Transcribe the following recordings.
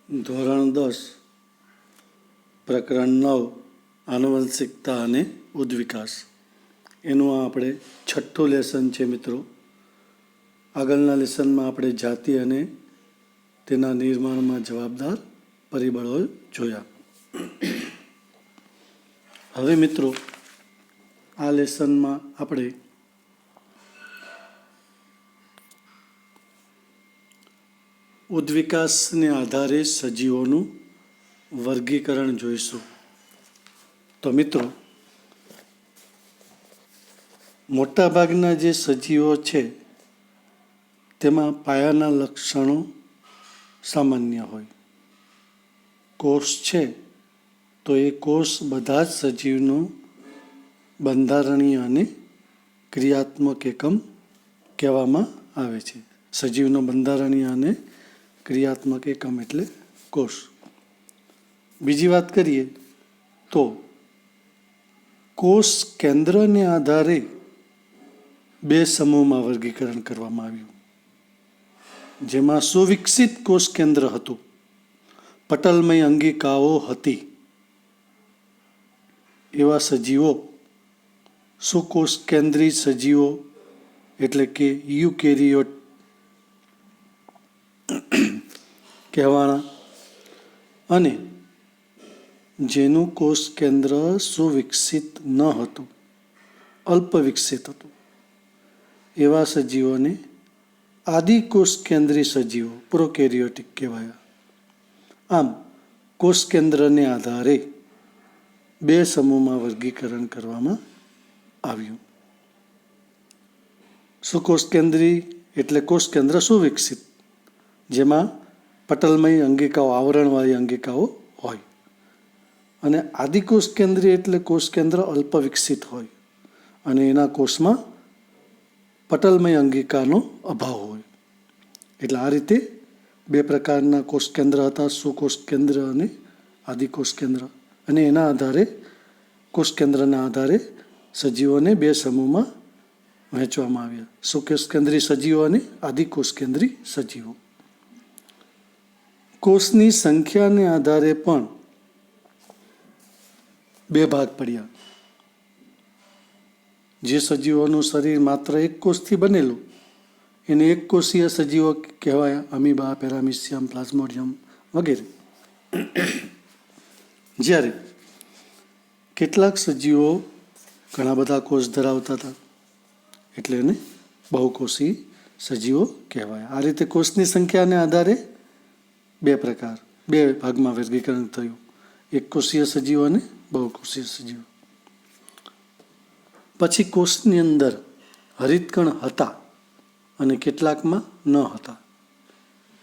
ધોરણ 10 પ્રકરણ 9 આનુવંશિકતા અને ઉદ્વિકાસ એનું આપણે છઠ્ઠું લેસન છે મિત્રો. આગળના લેસનમાં આપણે જાતિ અને તેના નિર્માણમાં જવાબદાર પરિબળો જોયા. હવે મિત્રો આ લેસનમાં આપણે ઉદ્વિકાસને આધારે સજીવોનું વર્ગીકરણ જોઈશું. તો મિત્રો મોટાભાગના જે સજીવો છે તેમાં પાયાના લક્ષણો સામાન્ય હોય. કોષ છે તો એ કોષ બધા જ સજીવનું બંધારણીય અને ક્રિયાત્મક એકમ કહેવામાં આવે છે. સજીવનો બંધારણીય અને ક્રિયાત્મક એકમ એટલે કોષ. બીજી વાત કરીએ તો કોષ કેન્દ્રને આધારે બે સમૂહમાં વર્ગીકરણ કરવામાં આવ્યું, જેમાં સુવિકસિત કોષ કેન્દ્ર હતું, પટલમય અંગિકાઓ હતી એવા સજીવો સુકોષ કેન્દ્રી સજીવો એટલે કે યુકેરિયોટ કહેવાના, અને જેનું કોષ કેન્દ્ર સુવિકસિત ન હતું, અલ્પ વિકસિત હતું, એવા સજીવોને આદિકોષ કેન્દ્રી સજીવો પ્રોકેરિયોટિક કહેવાયા. આમ કોષ કેન્દ્રને આધારે બે સમૂહમાં વર્ગીકરણ કરવામાં આવ્યું. સુકોષ કેન્દ્રી એટલે કોષ કેન્દ્ર સુવિકસિત, જેમાં પટલમય અંગિકાઓ, આવરણવાળી અંગિકાઓ હોય, અને આદિકોષ કેન્દ્રી એટલે કોષ કેન્દ્ર અલ્પ વિકસિત હોય અને એના કોષમાં પટલમય અંગિકાનો અભાવ હોય. એટલે આ રીતે બે પ્રકારના કોષ કેન્દ્ર હતા, સુકોષ કેન્દ્ર અને આદિકોષ કેન્દ્ર, અને એના આધારે કોષ કેન્દ્રના આધારે સજીવોને બે સમૂહમાં વહેંચવામાં આવ્યા, સુકોષ કેન્દ્રી સજીવો અને આદિકોષ કેન્દ્રી સજીવો. કોષની સંખ્યાને આધારે પણ બે ભાગ પડ્યા. જે સજીવોનું શરીર માત્ર એક કોષથી બનેલું એને એક કોષીય સજીવો કહેવાય, અમીબા, પેરામિશિયમ, પ્લાઝ્મોડિયમ વગેરે. જ્યારે કેટલાક સજીવો ઘણા બધા કોષ ધરાવતા હતા એટલે એને બહુકોષી સજીવો કહેવાય. આ રીતે કોષની સંખ્યાને આધારે બે ભાગમાં વર્ગીકરણ થયું, એક કોષીય સજીવો અને બહુકોષીય સજીવો. પછી કોષની અંદર હરિતકણ હતા અને કેટલાકમાં ન હતા.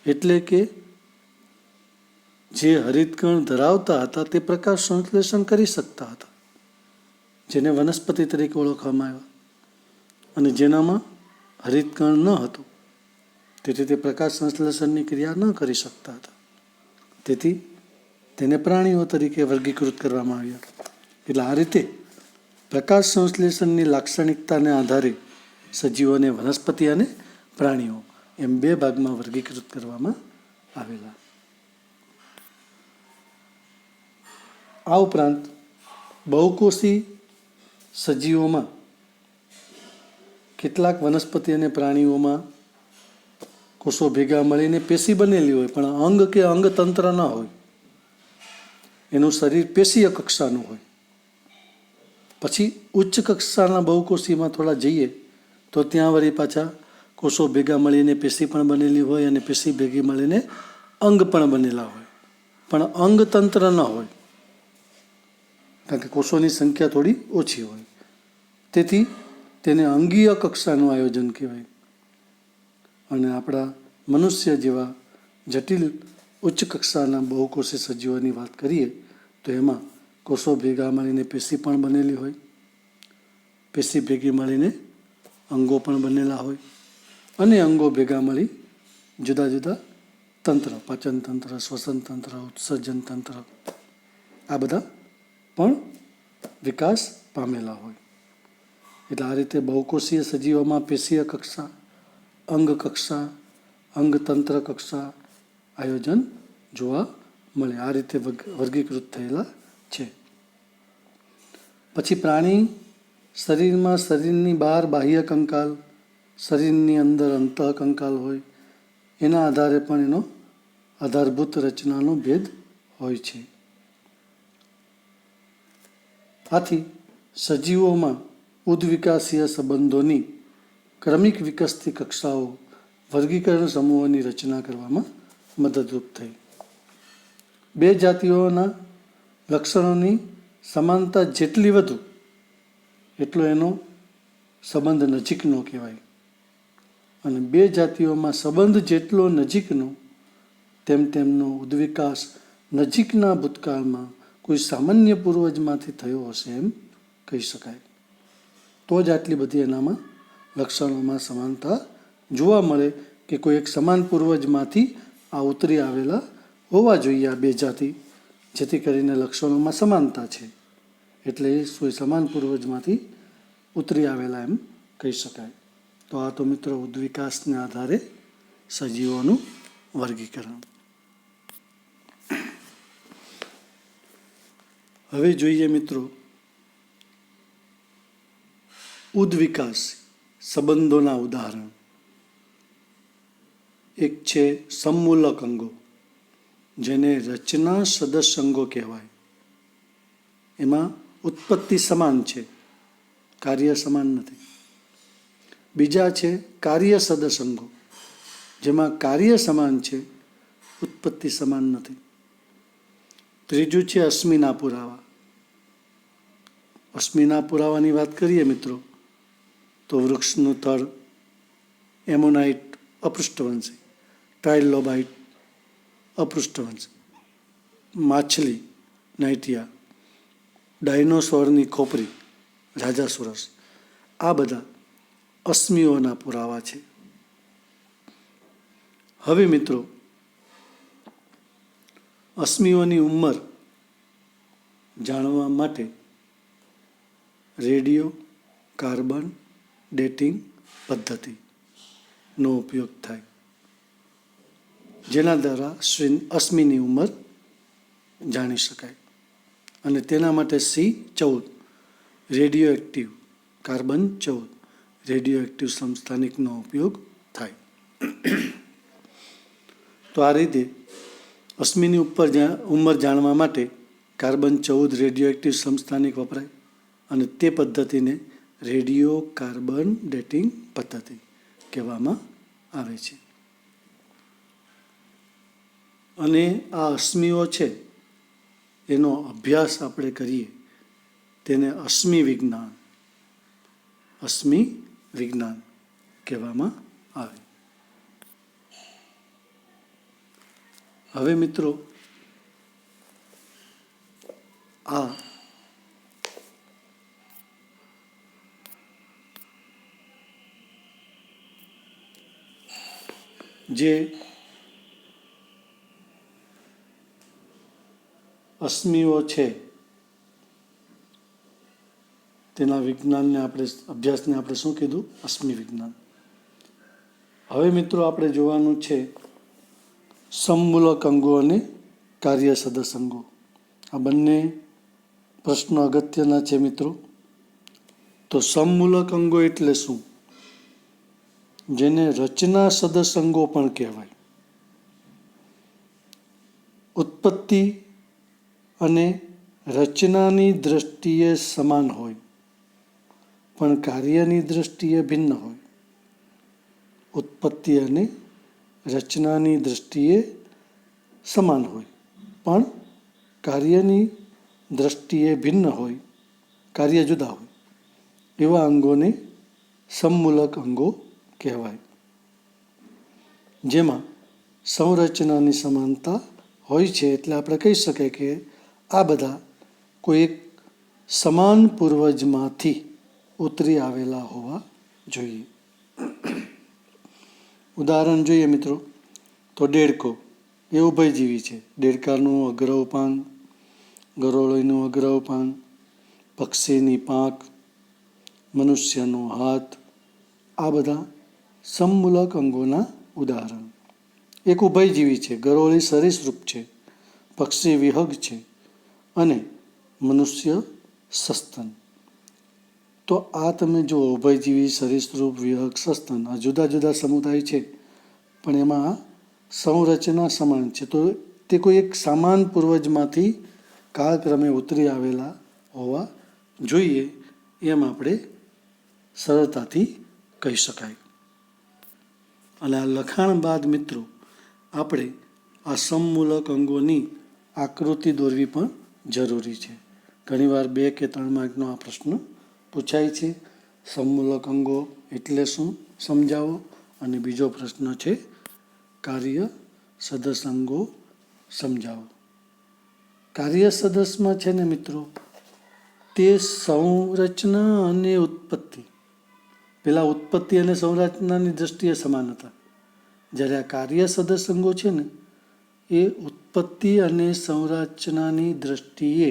એટલે કે જે હરિતકણ ધરાવતા હતા તે પ્રકાશ સંશ્લેષણ કરી શકતા હતા, જેને વનસ્પતિ તરીકે ઓળખવામાં આવ્યા, અને જેનામાં હરિતકણ ન હતું તેથી તે પ્રકાશ સંશ્લેષણની ક્રિયા ન કરી શકતા હતા. તેથી તેને પ્રાણીઓ તરીકે વર્ગીકૃત કરવામાં આવ્યા. એટલે આ રીતે પ્રકાશ સંશ્લેષણની લાક્ષણિકતાને આધારે સજીવોને વનસ્પતિ અને પ્રાણીઓ એમ બે ભાગમાં વર્ગીકૃત કરવામાં આવેલા. આ ઉપરાંત બહુકોષી સજીવોમાં કેટલાક વનસ્પતિ અને પ્રાણીઓમાં કોષો ભેગા મળીને પેશી બનેલી હોય, પણ અંગ કે અંગતંત્ર ન હોય, એનું શરીર પેશીય કક્ષાનું હોય. પછી ઉચ્ચ કક્ષાના બહુકોષીમાં થોડા જઈએ તો ત્યાં વળી પાછા કોષો ભેગા મળીને પેશી પણ બનેલી હોય અને પેશી ભેગી મળીને અંગ પણ બનેલા હોય, પણ અંગતંત્ર ન હોય, કારણ કે કોષોની સંખ્યા થોડી ઓછી હોય. તેથી તેને અંગીય કક્ષાનું આયોજન કહેવાય. અને આપણા મનુષ્ય જેવા જટિલ ઉચ્ચ કક્ષાના બહુકોષી સજીવોની વાત કરીએ તો એમાં કોષો ભેગા મળીને પેશી પણ બનેલી હોય, પેશી ભેગી મળીને અંગો પણ બનેલા હોય, અને અંગો ભેગા મળી જુદા જુદા તંત્ર, પાચન તંત્ર, શ્વસન તંત્ર, ઉત્સર્જન તંત્ર, આ બધા પણ વિકાસ પામેલા હોય. એટલે આ રીતે બહુકોષીય સજીવોમાં પેશીય કક્ષા, અંગ કક્ષા, અંગતંત્ર કક્ષા આયોજન જોવા મળે. આ રીતે વર્ગીકૃત થયેલા છે. પછી પ્રાણી શરીરમાં શરીરની બહાર બાહ્ય કંકાલ, શરીરની અંદર અંતઃ કંકાલ હોય, એના આધારે પણ એનો આધારભૂત રચનાનો ભેદ હોય છે. આથી સજીવોમાં ઉદ્વિકાસીય સંબંધોની ક્રમિક વિકસતી કક્ષાઓ વર્ગીકરણ સમૂહોની રચના કરવામાં મદદરૂપ થઈ. બે જાતિઓના લક્ષણોની સમાનતા જેટલી વધુ એટલો એનો સંબંધ નજીકનો કહેવાય, અને બે જાતિઓમાં સંબંધ જેટલો નજીકનો તેમ તેમનો ઉદ્વિકાસ નજીકના ભૂતકાળમાં કોઈ સામાન્ય પૂર્વજમાંથી થયો હશે એમ કહી શકાય. તો જ આટલી બધી એનામાં લક્ષણોમાં સમાનતા જોવા મળે કે કોઈ એક સમાન પૂર્વજમાંથી આ ઉતરી આવેલા હોવા જોઈએ આ બે જાતિ, જેથી કરીને લક્ષણોમાં સમાનતા છે એટલે એ કોઈ સમાન પૂર્વજમાંથી ઉતરી આવેલા એમ કહી શકાય. તો આ તો મિત્રો ઉદ્વિકાસને આધારે સજીવોનું વર્ગીકરણ. હવે જોઈએ મિત્રો ઉદ્વિકાસ સંબંધોના ઉદાહરણ. એક છે સમમૂલક અંગો, જેને રચના સદસ્ય અંગો કહેવાય. એમાં ઉત્પત્તિ સમાન છે, કાર્ય સમાન નથી. બીજા છે કાર્ય સદસ્ય અંગો, જેમાં કાર્ય સમાન છે, ઉત્પત્તિ સમાન નથી. ત્રીજું છે અશ્મિના પુરાવા. અશ્મિના પુરાવાની વાત કરીએ મિત્રો તો વૃક્ષનું થડ, એમોનાઇટ અપૃષ્ઠવંશી, ટ્રાયલોબાઇટ અપૃષ્ઠવંશી, માછલી નાઇટિયા, ડાયનોસોરની ખોપરી રાજાસુરસ, આ બધા અશ્મિઓના પુરાવા છે. હવે મિત્રો અશ્મિઓની ઉંમર જાણવા માટે રેડિયો કાર્બન ડેટિંગ પદ્ધતિનો ઉપયોગ થાય, જેના દ્વારા અશ્મિની ઉંમર જાણી શકાય. અને તેના માટે C14 radioactive carbon 14 radioactive સમસ્થાનિકનો ઉપયોગ થાય. તો આ રીતે અશ્મિની ઉંમર જાણવા માટે કાર્બન 14 રેડિયો એક્ટિવ સમસ્થાનિક વપરાય, અને તે પદ્ધતિને રેડિયો કાર્બન ડેટિંગ પદ્ધતિ કહેવામાં આવે છે. અને આ અશ્મિઓ છે એનો અભ્યાસ આપણે કરીએ તેને અશ્મિ વિજ્ઞાન કહેવામાં આવે. હવે મિત્રો આ જે અશ્મિઓ છે તેના વિજ્ઞાનને અભ્યાસને આપણે શું કીધું? અશ્મિ વિજ્ઞાન. હવે મિત્રો આપણે જોવાનું છે સમમૂલક અંગો અને કાર્ય સદસ્ય અંગો. આ બંને પ્રશ્નો અગત્યના છે મિત્રો. તો સમમૂલક અંગો એટલે શું? જેને રચના સદસ્ય અંગો પણ કહેવાય. ઉત્પત્તિ અને રચનાની દ્રષ્ટિએ સમાન હોય પણ કાર્યની દ્રષ્ટિએ ભિન્ન હોય. ઉત્પત્તિ અને રચનાની દ્રષ્ટિએ સમાન હોય પણ કાર્યની દ્રષ્ટિએ ભિન્ન હોય, કાર્ય જુદા હોય, એવા અંગોને સમમૂલક અંગો કહેવાય. જેમાં સંરચનાની સમાનતા હોય છે, એટલે આપણે કહી શકાય કે આ બધા કોઈ એક સમાન પૂર્વજમાંથી ઉતરી આવેલા હોવા જોઈએ. ઉદાહરણ જોઈએ મિત્રો તો દેડકો એ ઉભયજીવી છે. દેડકાનું અગ્રવ પાન, ગરોળીનું અગ્રવ પાન, પક્ષીની પાંખ, મનુષ્યનો હાથ, આ બધા સમમૂલક અંગોના ઉદાહરણ. એક ઉભયજીવી છે, ગરોળી સરીસૃપ છે, પક્ષી વિહગ છે અને મનુષ્ય સસ્તન. તો આ તમે જુઓ, ઉભયજીવી, સરીસૃપ, વિહગ, સસ્તન, આ જુદા જુદા સમુદાય છે, પણ એમાં સંરચના સમાન છે. તો તે કોઈ એક સમાન પૂર્વજમાંથી કાળક્રમે ઉતરી આવેલા હોવા જોઈએ, એમ આપણે સરળતાથી કહી શકાય. અને આ લખાણ બાદ મિત્રો આપણે આ સમમૂલક અંગોની આકૃતિ દોરવી પણ જરૂરી છે. ઘણીવાર 2 કે 3 માર્કનો આ પ્રશ્ન પૂછાય છે. સમમૂલક અંગો એટલે શું સમજાવો, અને બીજો પ્રશ્ન છે કાર્ય સદસ અંગો સમજાવો. કાર્ય સદસમાં છે ને મિત્રો, તે સંરચના અને ઉત્પત્તિ, પેલા ઉત્પત્તિ અને સંરચનાની દ્રષ્ટિએ સમાન હતા, જ્યારે આ કાર્ય સદસ અંગો છે ને એ ઉત્પત્તિ અને સંરચનાની દ્રષ્ટિએ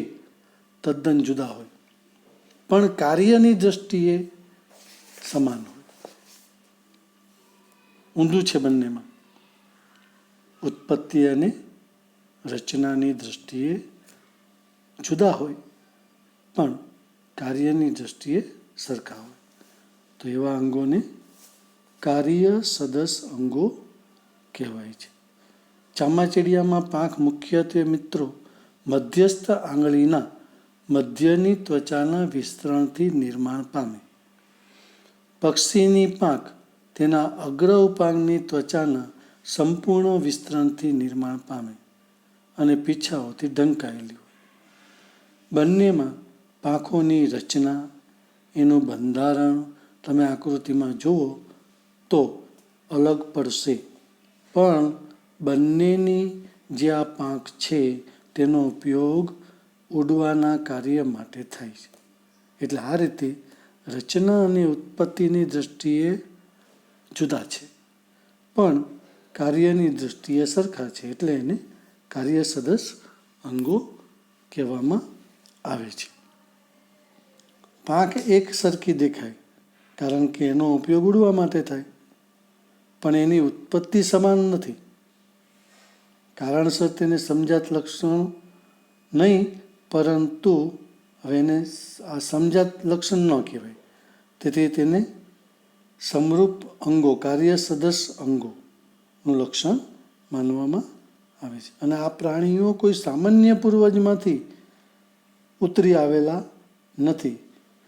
તદ્દન જુદા હોય, પણ કાર્યની દ્રષ્ટિએ સમાન હોય. ઊંધું છે બંનેમાં. ઉત્પત્તિ અને રચનાની દ્રષ્ટિએ જુદા હોય, પણ કાર્યની દ્રષ્ટિએ સરખા હોય. તો એવા અંગોને કાર્ય સદસ અંગો કહેવાય છે. ચામાચીડિયામાં પાંખ મુખ્યત્વે મિત્રો મધ્યસ્થ આંગળીના મધ્યની ત્વચાના વિસ્તરણથી નિર્માણ પામે. પક્ષીની પાંખ તેના અગ્ર ઉપાંગની ત્વચાના સંપૂર્ણ વિસ્તરણથી નિર્માણ પામે અને પીછાઓથી ઢંકાયેલી હોય. બંનેમાં પાંખોની રચના, એનું બંધારણ તમે આકૃતિમાં જુઓ તો અલગ પડશે, પણ બંનેની જે આ પાંખ છે તેનો ઉપયોગ ઉડવાના કાર્ય માટે થાય છે. એટલે આ રીતે રચના અને ઉત્પત્તિની દ્રષ્ટિએ જુદા છે, પણ કાર્યની દ્રષ્ટિએ સરખા છે, એટલે એને કાર્ય સદસ અંગો કહેવામાં આવે છે. પાંખ એક સરખી દેખાય કારણ કે એનો ઉપયોગ ઉડવા માટે થાય, પણ એની ઉત્પત્તિ સમાન નથી. કારણસર તેને સમજાત લક્ષણ નહીં, પરંતુ હવે એને આ સમજાત લક્ષણ ન કહેવાય, તેથી તેને સમરૂપ અંગો, કાર્ય સદસ અંગોનું લક્ષણ માનવામાં આવે છે. અને આ પ્રાણીઓ કોઈ સામાન્ય પૂર્વજમાંથી ઉતરી આવેલા નથી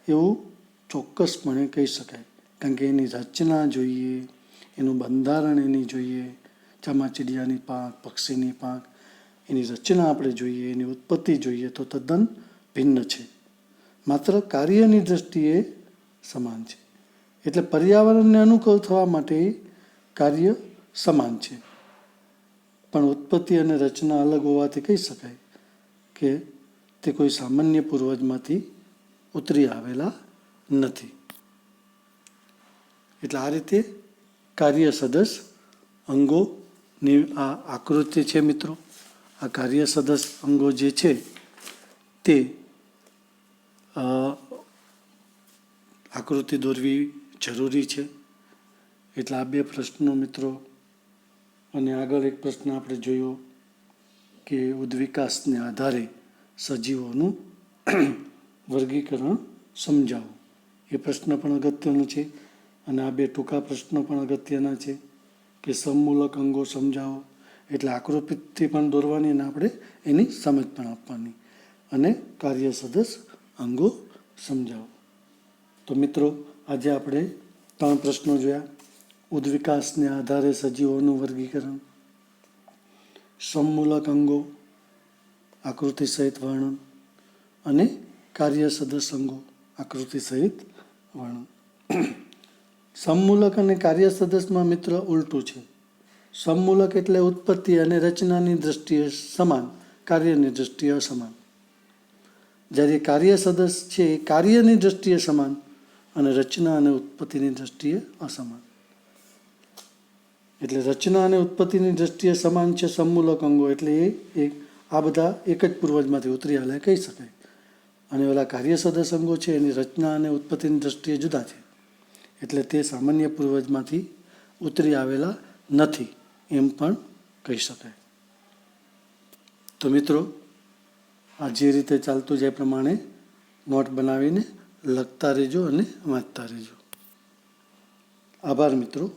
એવું ચોક્કસપણે કહી શકાય, કારણ કે એની રચના જોઈએ, એનું બંધારણ એની જોઈએ. ચામાચીડિયાની પાંખ, પક્ષીની પાંખ, એની રચના આપણે જોઈએ, એની ઉત્પત્તિ જોઈએ તો તદ્દન ભિન્ન છે. માત્ર કાર્યની દ્રષ્ટિએ સમાન છે. એટલે પર્યાવરણને અનુકૂળ થવા માટે કાર્ય સમાન છે, પણ ઉત્પત્તિ અને રચના અલગ હોવાથી કહી શકાય કે તે કોઈ સામાન્ય પૂર્વજમાંથી ઉતરી આવેલા નથી. એટલે આ રીતે કાર્ય સદસ અંગોની આ આકૃતિ છે મિત્રો. આ કાર્ય સદસ અંગો જે છે તે આકૃતિ દોરવી જરૂરી છે. એટલે આ 2 પ્રશ્નો મિત્રો, અને આગળ એક પ્રશ્ન આપણે જોયો કે ઉદ્વિકાસને આધારે સજીવોનું વર્ગીકરણ સમજાવો. એ પ્રશ્ન પણ અગત્યનો છે, અને આ 2 ટૂંકા પ્રશ્નો પણ અગત્યના છે કે સમમૂલક અંગો સમજાવો, એટલે આકૃતિ પણ દોરવાની અને આપણે એની સમજ પણ આપવાની, અને કાર્ય સદસ અંગો સમજાવો. તો મિત્રો આજે આપણે 3 પ્રશ્નો જોયા. ઉદ્વિકાસને આધારે સજીવોનું વર્ગીકરણ, સમમૂલક અંગો આકૃતિ સહિત વર્ણન, અને કાર્ય સદસ અંગો આકૃતિ સહિત વર્ણન. સમમૂલક અને કાર્ય સદસમાં મિત્ર ઉલટું છે. સમમૂલક એટલે ઉત્પત્તિ અને રચનાની દ્રષ્ટિએ સમાન, કાર્યની દ્રષ્ટિએ અસમાન. જ્યારે કાર્ય સદસ છે એ કાર્યની દ્રષ્ટિએ સમાન અને રચના અને ઉત્પત્તિની દ્રષ્ટિએ અસમાન. એટલે રચના અને ઉત્પત્તિની દ્રષ્ટિએ સમાન છે સમમૂલક અંગો, એટલે એ આ બધા એક જ પૂર્વજમાંથી ઉતરી આવેલા કહી શકાય. અને ઓલા કાર્ય સદસ અંગો છે એની રચના અને ઉત્પત્તિની દ્રષ્ટિએ જુદા છે, એટલે તે સામાન્ય પૂર્વજમાંથી ઉતરી આવેલા નથી એમ પણ કહી શકાય. તો મિત્રો, આ જે રીતે ચાલતું જાય પ્રમાણે નોટ બનાવીને લખતા રહેજો અને વાંચતા રહેજો. આભાર મિત્રો.